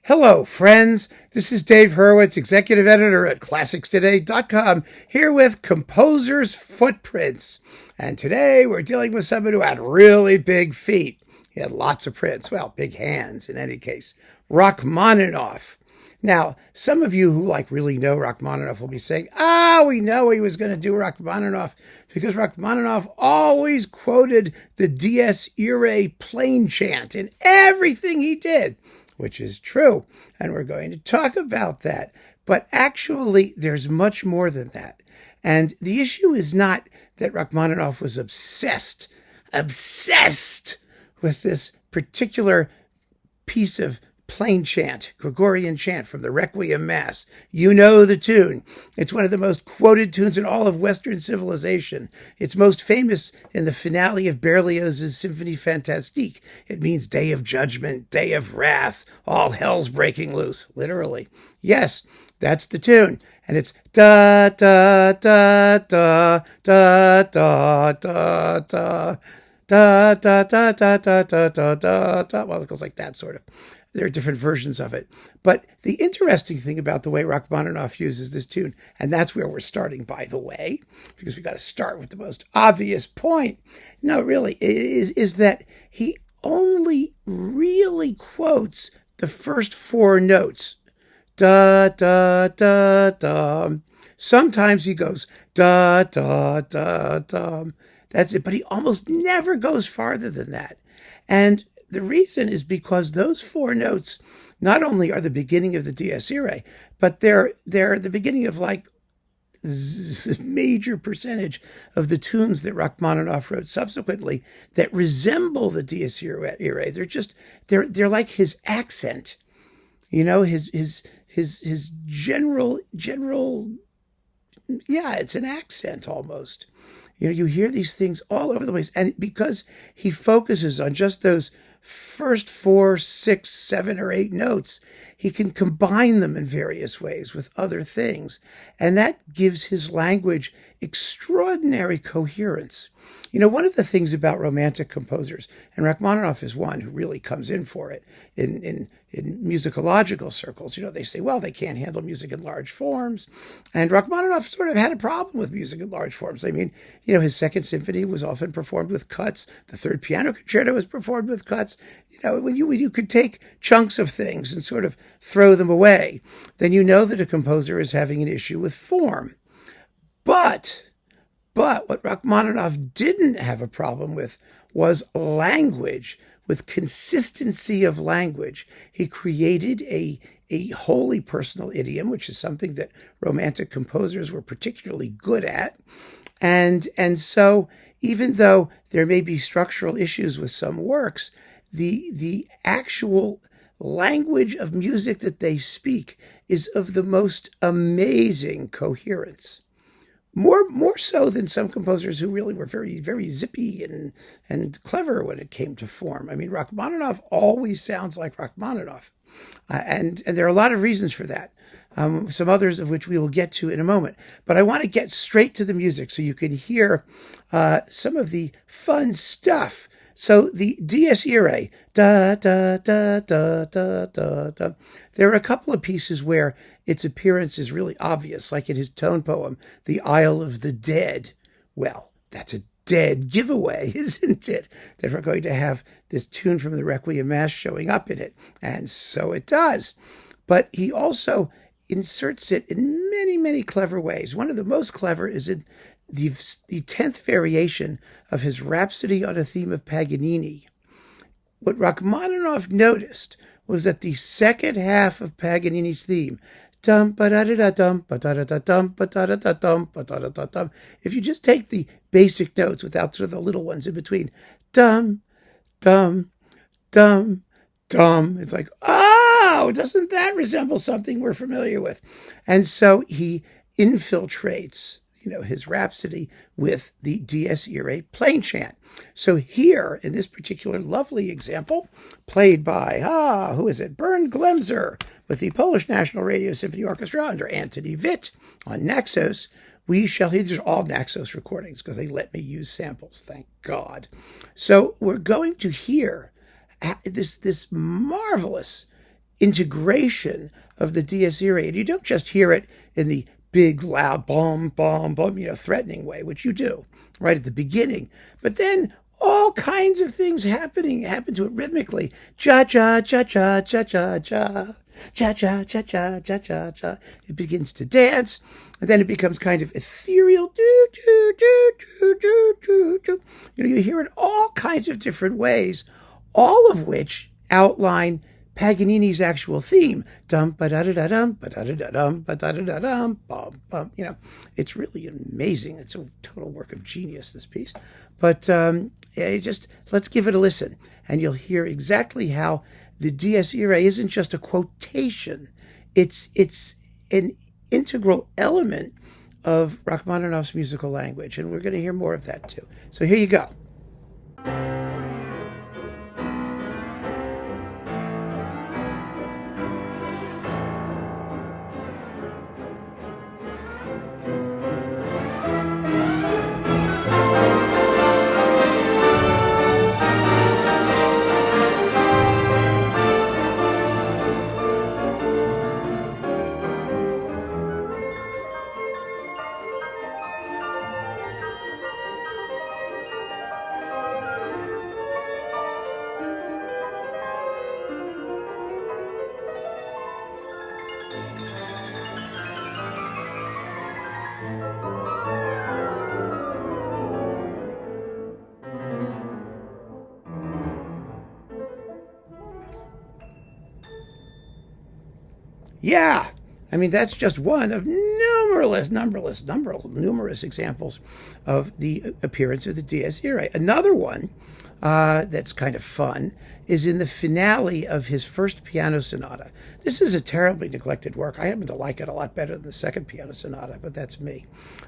Hello, friends. This is Dave Hurwitz, executive editor at ClassicsToday.com, here with Composer's Footprints. And today we're dealing with someone who had really big feet. He had lots of prints. Well, big hands in any case. Rachmaninoff. Now, some of you who really know Rachmaninoff will be saying, we know he was going to do Rachmaninoff because Rachmaninoff always quoted the Dies Irae plain chant in everything he did, which is true. And we're going to talk about that. But actually, there's much more than that. And the issue is not that Rachmaninoff was obsessed with this particular piece of plain chant, Gregorian chant from the Requiem Mass. You know the tune. It's one of the most quoted tunes in all of Western civilization. It's most famous in the finale of Berlioz's Symphonie Fantastique. It means day of judgment, day of wrath, all hell's breaking loose, literally. Yes, that's the tune. And it's da da da da da da da da da da da da da da da da. Well, it goes like that, sort of. There are different versions of it. But the interesting thing about the way Rachmaninoff uses this tune, and that's where we're starting, by the way, because we've got to start with the most obvious point. No, really, is that he only really quotes the first four notes. Da, da, da, da. Sometimes he goes da, da, da, da. That's it. But he almost never goes farther than that. And the reason is because those four notes not only are the beginning of the Dies Irae, but they're the beginning of major percentage of the tunes that Rachmaninoff wrote subsequently that resemble the Dies Irae. They're like his accent, his general. Yeah, it's an accent almost. You hear these things all over the place, and because he focuses on just those first 4, 6, 7, or 8 notes, he can combine them in various ways with other things. And that gives his language extraordinary coherence. One of the things about romantic composers, and Rachmaninoff is one who really comes in for it in musicological circles, they say, well, they can't handle music in large forms. And Rachmaninoff sort of had a problem with music in large forms. I mean, his second symphony was often performed with cuts. The third piano concerto was performed with cuts. When you could take chunks of things and sort of throw them away, then that a composer is having an issue with form. But what Rachmaninoff didn't have a problem with was language, with consistency of language. He created a wholly personal idiom, which is something that romantic composers were particularly good at. And so even though there may be structural issues with some works, the actual language of music that they speak is of the most amazing coherence. More so than some composers who really were very, very zippy and clever when it came to form. I mean, Rachmaninoff always sounds like Rachmaninoff. And there are a lot of reasons for that, some others of which we will get to in a moment. But I want to get straight to the music so you can hear some of the fun stuff. So the Dies Irae, da, da, da, da, da, da, da. There are a couple of pieces where its appearance is really obvious, like in his tone poem, The Isle of the Dead. Well, that's a dead giveaway, isn't it? That we're going to have this tune from the Requiem Mass showing up in it. And so it does. But he also inserts it in many, many clever ways. One of the most clever is in the 10th variation of his Rhapsody on a Theme of Paganini. What Rachmaninoff noticed was that the second half of Paganini's theme, dum ba da da dum ba da da dum ba da da dum ba da da dum, if you just take the basic notes without sort of the little ones in between, dum dum dum dum, it's like, doesn't that resemble something we're familiar with? And so he infiltrates his Rhapsody with the Dies Irae plain chant. So here, in this particular lovely example, played by, who is it? Bernd Glemser with the Polish National Radio Symphony Orchestra under Antoni Witt on Naxos, we shall hear, these are all Naxos recordings because they let me use samples, thank God. So we're going to hear this marvelous integration of the Dies Irae. And you don't just hear it in the big, loud, boom, boom, boom, threatening way, which you do right at the beginning. But then all kinds of things happen to it rhythmically. Cha, cha, cha, cha, cha, cha, cha. Cha, cha, cha, cha, cha, cha, cha. It begins to dance, and then it becomes kind of ethereal. Do, do, do, do, do, do, do. You hear it all kinds of different ways, all of which outline Paganini's actual theme. Dum ba da da da dum ba da da da dum ba da da da dum bum bum. It's really amazing. It's a total work of genius, this piece. But let's give it a listen, and you'll hear exactly how the Dies Irae isn't just a quotation. It's an integral element of Rachmaninoff's musical language, and we're going to hear more of that too. So here you go. Yeah, I mean, that's just one of numerous examples of the appearance of the Dies Irae. Another one that's kind of fun is in the finale of his first piano sonata. This is a terribly neglected work. I happen to like it a lot better than the second piano sonata, but that's me.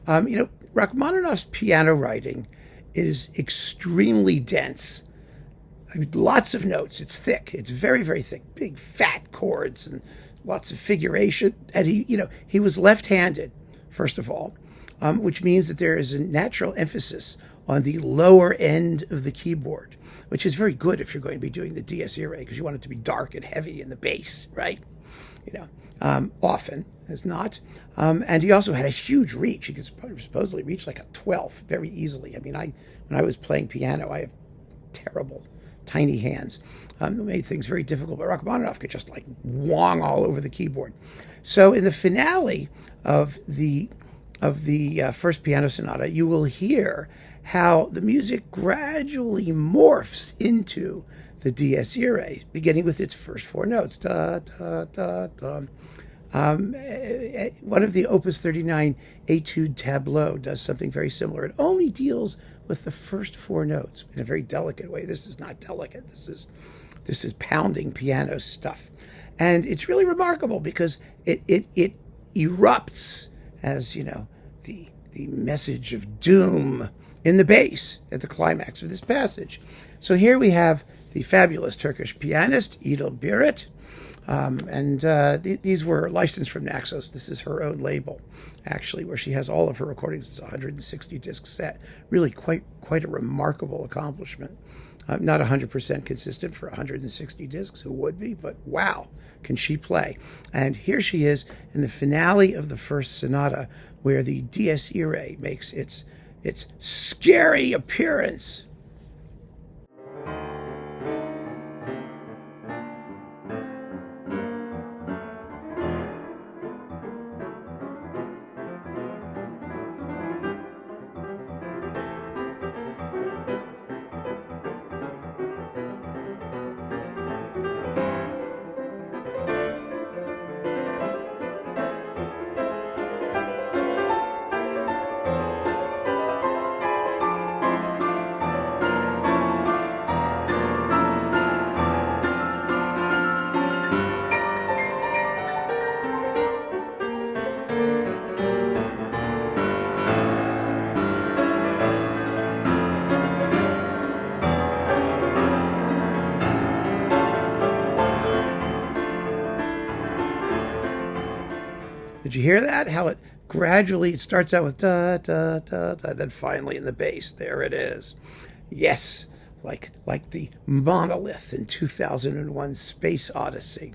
Rachmaninoff's piano writing is extremely dense. I mean, lots of notes. It's thick. It's very, very thick. Big, fat chords and lots of figuration. And he was left-handed, first of all, which means that there is a natural emphasis on the lower end of the keyboard, which is very good if you're going to be doing the Dies Irae, because you want it to be dark and heavy in the bass, right? Often is not. And he also had a huge reach. He could supposedly reach like a 12th very easily. I mean, when I was playing piano, I have terrible tiny hands. It made things very difficult, but Rachmaninoff could just like wong all over the keyboard. So in the finale of the first piano sonata, you will hear how the music gradually morphs into the Dies Irae, beginning with its first four notes. Da, da, da, da. One of the Opus 39 Etude tableau does something very similar. It only deals with the first four notes in a very delicate way. This is not delicate. This is pounding piano stuff. And it's really remarkable because it erupts as, the message of doom in the bass at the climax of this passage. So here we have the fabulous Turkish pianist, Idil Biret. These were licensed from Naxos. This is her own label, actually, where she has all of her recordings. It's a 160 disc set. Really quite a remarkable accomplishment. Not 100% consistent for 160 discs. Who would be? But wow, can she play? And here she is in the finale of the first sonata, where the Dies Irae makes its scary appearance. Did you hear that? How it gradually starts out with da, da, da, da, then finally in the bass, there it is. Yes, like the monolith in 2001 Space Odyssey.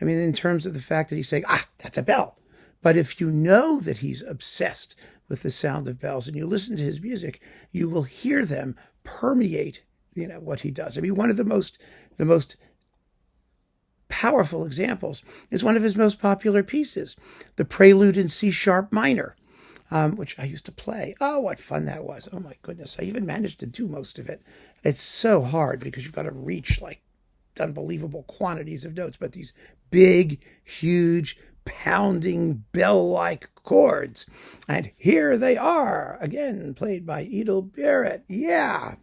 I mean, in terms of the fact that he's saying, that's a bell. But if you know that he's obsessed with the sound of bells and you listen to his music, you will hear them permeate, what he does. I mean, one of the most powerful examples is one of his most popular pieces, the Prelude in C sharp minor, which I used to play. Oh, what fun that was. Oh my goodness. I even managed to do most of it. It's so hard because you've got to reach like unbelievable quantities of notes, but these big, huge, pounding bell-like chords. And here they are, again, played by Edel Barrett. Yeah.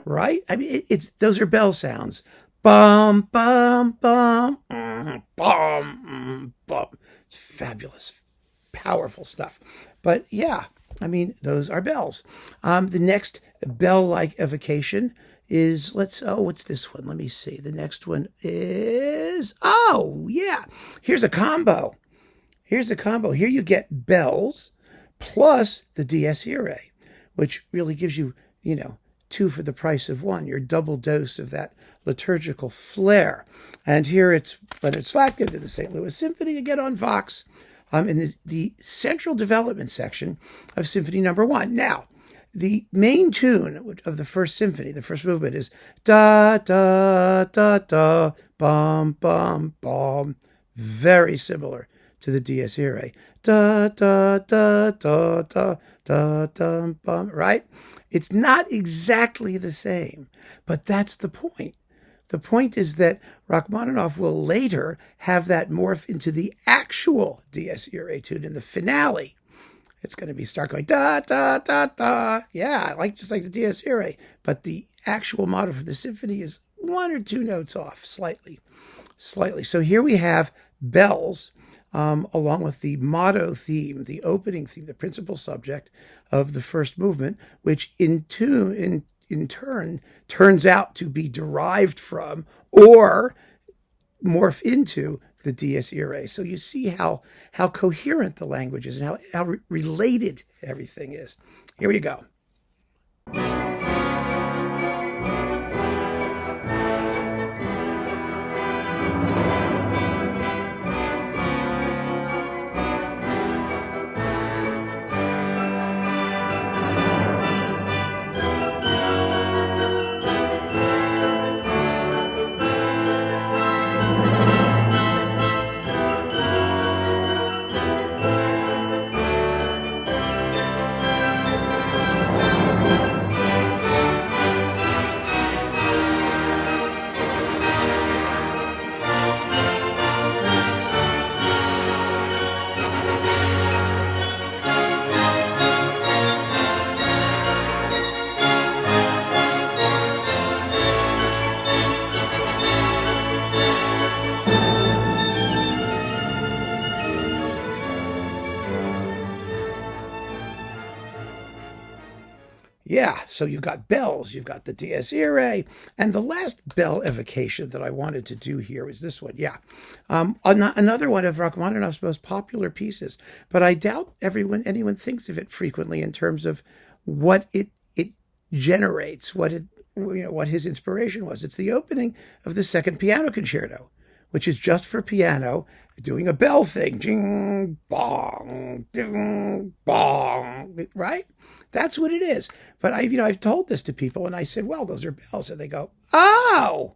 Right? I mean, those are bell sounds. Bum, bum, bum, bum, bum. It's fabulous, powerful stuff. But yeah, I mean, those are bells. The next bell-like evocation is, what's this one? Let me see. The next one is, here's a combo. Here you get bells plus the Dies Irae, which really gives you, two for the price of one, your double dose of that liturgical flair. And here it's Leonard Slatkin to the St. Louis Symphony, again on Vox, in the central development section of Symphony No. 1. Now, the main tune of the first symphony, the first movement, is da, da, da, da, bum, bum, bum. Very similar to the Dies Irae. Da, da, da, da, da, da, da, bum, right? It's not exactly the same, but that's the point. The point is that Rachmaninoff will later have that morph into the actual Dies Irae tune in the finale. It's going to be start going da, da, da, da. Yeah, just like the Dies Irae. But the actual motif of the symphony is one or two notes off, slightly. So here we have bells, along with the motto theme, the opening theme, the principal subject of the first movement, which in turn turns out to be derived from or morph into the Dies Irae. So you see how coherent the language is and how related everything is. Here we go. Yeah, so you've got bells, you've got the Dies Irae, and the last bell evocation that I wanted to do here was this one. Yeah, another one of Rachmaninoff's most popular pieces, but I doubt anyone thinks of it frequently in terms of what it generates, what his inspiration was. It's the opening of the Second Piano Concerto, which is just for piano, doing a bell thing, ding, bong, ding, bong, right? That's what it is. But I've told this to people, and I said, well, those are bells. And they go, oh,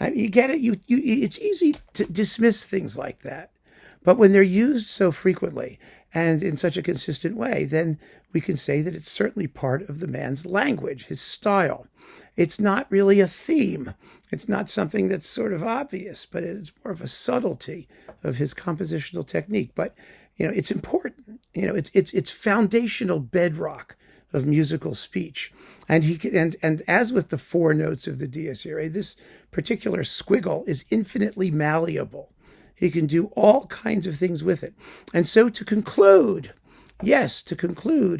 I mean, you get it. It's easy to dismiss things like that, but when they're used so frequently and in such a consistent way, then we can say that it's certainly part of the man's language, his style. It's not really a theme. It's not something that's sort of obvious, but it's more of a subtlety of his compositional technique. But it's important. It's foundational bedrock of musical speech. And and as with the four notes of the Dies Irae, this particular squiggle is infinitely malleable. He can do all kinds of things with it. And so to conclude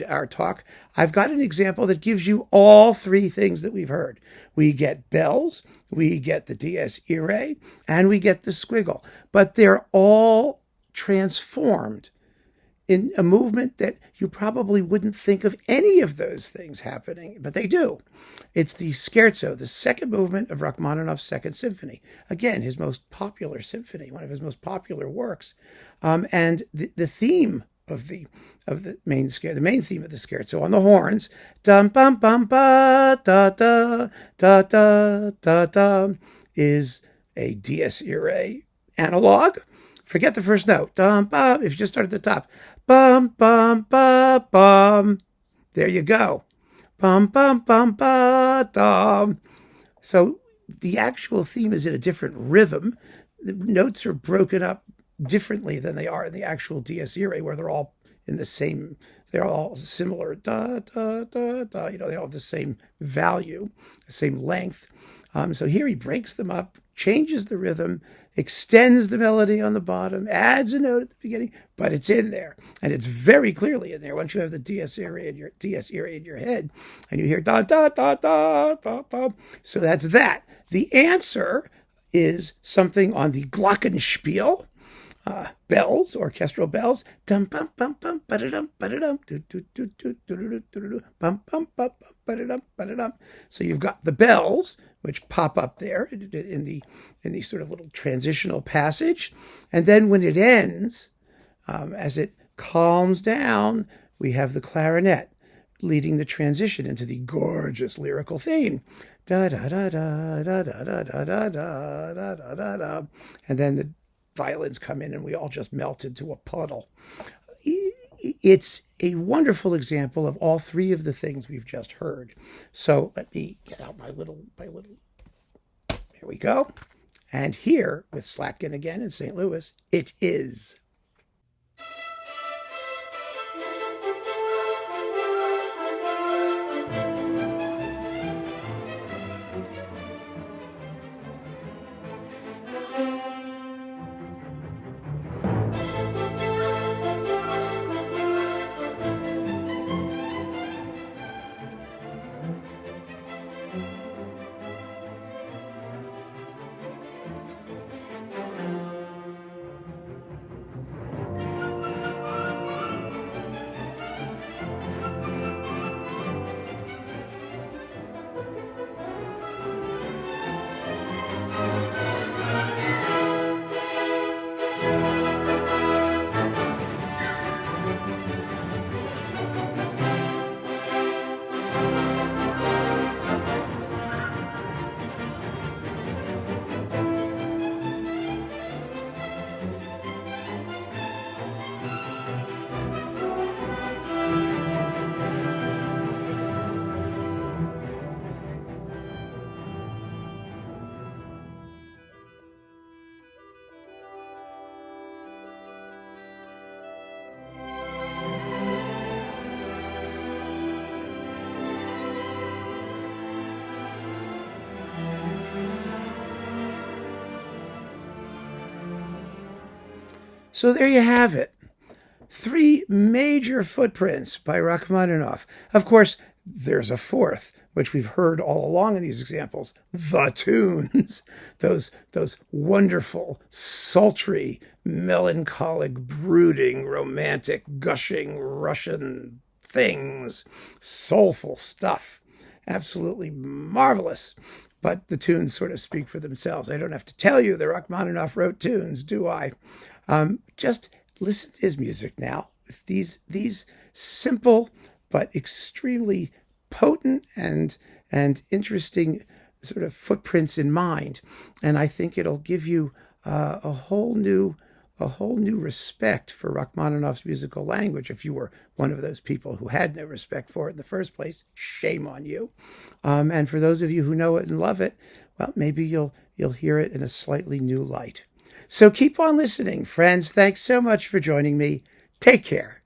our talk, I've got an example that gives you all three things that we've heard. We get bells, we get the Dies Irae, and we get the squiggle. But they're all transformed in a movement that you probably wouldn't think of any of those things happening, but they do. It's the scherzo, the second movement of Rachmaninoff's Second Symphony. Again, his most popular symphony, one of his most popular works. And the theme of the main theme of the scherzo on the horns, dum bum bum ba da da da da da da, is a Dies Irae analog. Forget the first note. Dum bum. If you just start at the top, bum bum ba bum. There you go. Bum bum bum ba dum. So the actual theme is in a different rhythm. The notes are broken up differently than they are in the actual Dies Irae, where they're all in the same. They're all similar. Da da da da. They all have the same value, the same length. So here he breaks them up, changes the rhythm, extends the melody on the bottom, adds a note at the beginning, but it's in there. And it's very clearly in there. Once you have the Dies Irae in your head, and you hear da da da da da da. So that's that. The answer is something on the glockenspiel, bells, orchestral bells. Dum bum bum bum ba-da-dum ba-da-dum do do do do do do bum bum bum ba-da-dum ba-da-dum. So you've got the bells, which pop up there in the sort of little transitional passage, and then when it ends, as it calms down, we have the clarinet leading the transition into the gorgeous lyrical theme. Da da da da da da da da da da da da da, and then the violins come in and we all just melt into a puddle. It's a wonderful example of all three of the things we've just heard. So let me get out my little, there we go. And here with Slatkin again in St. Louis, it is. So there you have it. Three major footprints by Rachmaninoff. Of course, there's a fourth, which we've heard all along in these examples, the tunes. Those wonderful, sultry, melancholic, brooding, romantic, gushing Russian things. Soulful stuff. Absolutely marvelous. But the tunes sort of speak for themselves. I don't have to tell you that Rachmaninoff wrote tunes, do I? Just listen to his music now. These simple but extremely potent and interesting sort of footprints in mind. And I think it'll give you a whole new respect for Rachmaninoff's musical language. If you were one of those people who had no respect for it in the first place, shame on you. And for those of you who know it and love it, well, maybe you'll hear it in a slightly new light. So keep on listening, friends. Thanks so much for joining me. Take care.